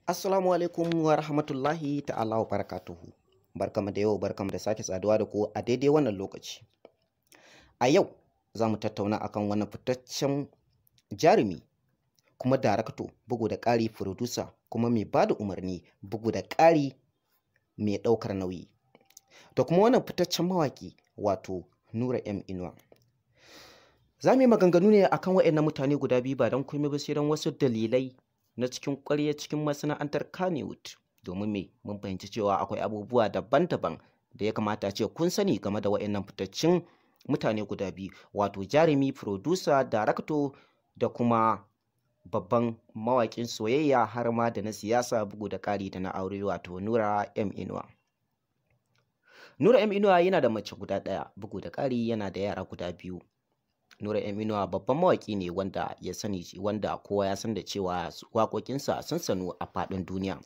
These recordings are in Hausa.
Assalamu alaikum wa rahmatullahi ta'ala wa barakatuhu. Barkamu da yau, barkamu da sake saduwa da ku a daidai wannan lokaci. A yau za mu tattauna akan wani fitaccen jarumi kuma darakto bugu da ƙari furodusa kuma mai ba da umarni bugu da ƙari mai ɗaukar nauyi. Da kuma wannan fitaccen mawaƙi wato Nura M Inuwa. Za mu yi maganganu ne akan waɗannan mutane guda biyu ba don komai ba sai don wasu dalilai na cikin ƙwarya cikin masana'antar Kannywood, domin me mun fahimci cewa akwai abubuwa daban-daban da ya kamata ce kun sani game da waɗannan fitaccen mutane guda biyu wato jarumi, producer, darakto da kuma babban mawaƙin soyayya har ma da na siyasa bugu da ƙari da na aure wato Nura M Inuwa. Nura M Inuwa yana da mace guda ɗaya bugu da ƙari yana da yara guda biyu. Nura M Inuwa babban mawaƙi ne wanda ya sani wanda kowa ya san da cewa waƙoƙinsa sun sanu a faɗin duniya.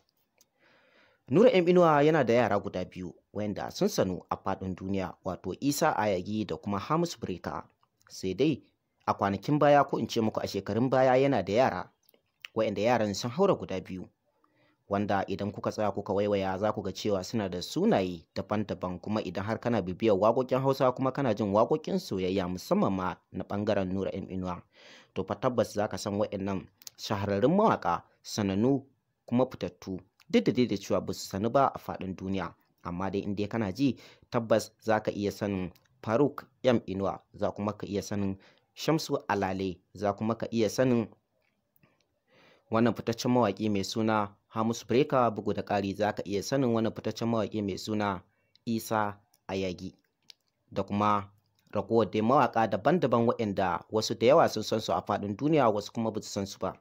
Nura M Inuwa yana da yara guda biyu wanda sun sanu a faɗin duniya wato Isa Ayagi da kuma Hamisu Breka. Sai dai a kwanakin baya ko in ce muku a shekarun baya yana da yara wanda yaran sun haura guda biyu, wanda idan kuka tsaya kuka waiwaya za ku ga cewa suna da sunaye daban-daban, kuma idan har kana bibiyar waƙoƙin Hausa kuma kana jin waƙoƙin soyayya musamman ma na ɓangaren Nura M Inuwa, to fa tabbas za ka san waɗannan shahararrun mawaƙa sanannu kuma fitattu duk da cewa ba su sanu ba a faɗin duniya, amma dai in dai kana ji tabbas za ka iya sanin Faruk M Inuwa, za kuma ka iya sanin Shamsu Alale, za kuma ka iya sanin wannan fitaccen mawaƙi mai suna Hamisu Breka, bugu da ƙari za ka iya sanin wani fitaccen mawaƙi mai suna Isa Ayagi da kuma ragowar dai mawaƙa daban-daban waɗanda wasu da yawa sun san su a faɗin duniya, wasu kuma ba su san su ba.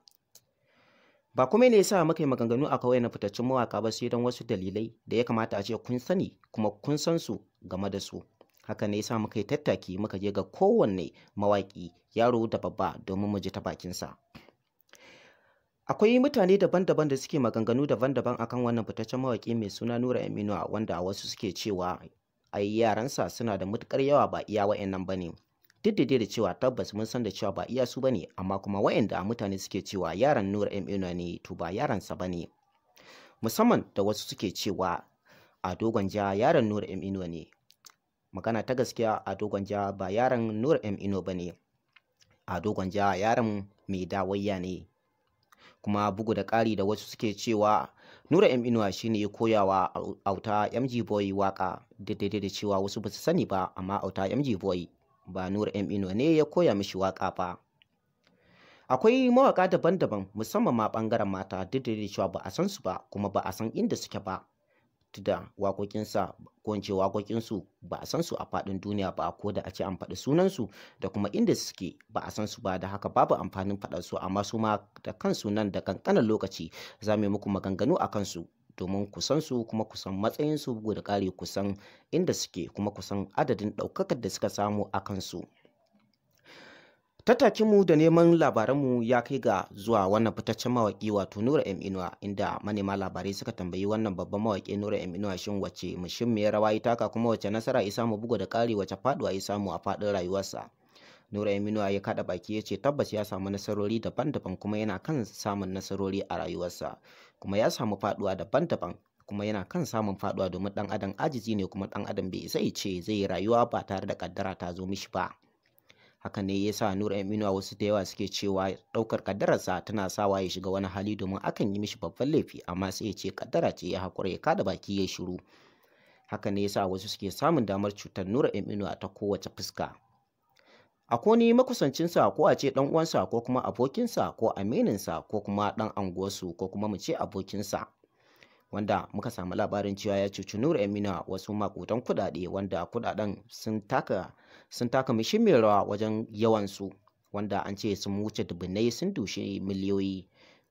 Ba kuma ne yasa muka yi maganganu a kawai na fitaccen mawaƙa ba sai don wasu dalilai da ya kamata a ce kun sani kuma kun san su game da su. Haka ne yasa muka yi tattaki muka je ga kowanne mawaƙi yaro da babba domin mu ji ta bakinsa. Akwai mutane daban-daban da suke maganganu daban-daban akan wannan fitaccen mawaƙi mai suna Nura M Inuwa, wanda wasu suke cewa ai yaransa suna da matuƙar yawa ba iya wa'annan bane. Duk da cewa tabbas mun san da cewa ba iya su bane, amma kuma wa'anda mutane suke cewa yaran Nura M Inuwa ne to ba yaransa bane. Musamman da wasu suke cewa Ado Gwanja yaran Nura M Inuwa ne. Magana ta gaskiya Ado Gwanja ba yaran Nura M Inuwa bane. Ado Gwanja yaran mai dawayya ne. Kuma bugu da ƙari da wasu suke cewa Nura M Inuwa shine ya koya wa auta MG Boy waka, daidai da cewa wasu ba su sani ba, amma auta MG Boy ba Nura M Inuwa ne ya koya mishi waka ba. Akwai mawaka daban-daban musamman ma ɓangaren mata, duk da cewa ba a san su ba kuma ba a san inda suke ba, da waƙoƙinsa ko in ce waƙoƙinsu ba a san su a faɗin duniya ba, ko da a ce an faɗi sunansu da kuma inda suke ba a san su ba, da haka babu amfanin faɗar su, amma su ma da kansu nan da kankanin lokaci za mu yi muku maganganu a kansu domin ku san su kuma ku san matsayinsu, bugu da ƙari ku san inda suke kuma ku san adadin ɗaukakar da suka samu a kansu. Tattakinmu da neman labaranmu ya kai ga zuwa wannan fitaccen mawaƙi wato Nura M Inuwa, inda manema labarai suka tambayi wannan babban mawaƙi Nura M Inuwa shin wace muhimmiyar rawa ya taka kuma wace nasara ya samu, bugu da ƙari wace faɗuwa ya samu a faɗin rayuwarsa. Nura M Inuwa ya kaɗa baki ya ce tabbas ya samu nasarori daban-daban kuma yana kan samun nasarori a rayuwarsa, kuma ya samu faɗuwa daban-daban kuma yana kan samun faɗuwa, domin ɗan adam ajizi ne kuma ɗan adam bai isa ya ce zai yi rayuwa ba tare da ƙaddara ta zo mishi ba. Haka ne ya sa Nura M Inuwa wasu da yawa suke cewa ɗaukar ƙaddararsa tana sawa ya shiga wani hali, domin akan yi mishi babban laifi amma sai ya ce ƙaddara ce, ya haƙura ya kada baki ya shiru. Haka ne ya sa wasu suke samun damar cutar Nura M Inuwa ta kowace fuska. Akwai wani makusancinsa ko a ce ɗan uwansa ko kuma abokinsa ko amininsa ko kuma ɗan anguwarsu ko kuma mu ce abokinsa, wanda muka samu labarin cewa ya cuci Nura M Inuwa wasu maƙudan kuɗaɗe, wanda kuɗaɗen sun taka muhimmiyar rawa wajen yawansu, wanda an ce sun wuce dubunnai sun dushe miliyoyi,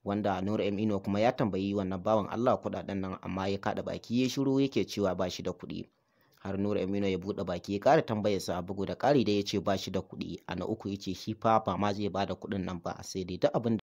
wanda Nura M Inuwa kuma ya tambayi wannan bawan Allah kuɗaɗen nan amma ya kaɗa baki ya shiru yake cewa ba shi da kuɗi. Har Nura M Inuwa ya buɗe baki ya ƙara tambayarsa, bugu da ƙari da ya ce ba shi da kuɗi, a na uku ya ce shi fa ba ma zai ba da kuɗin nan ba, sai dai duk abin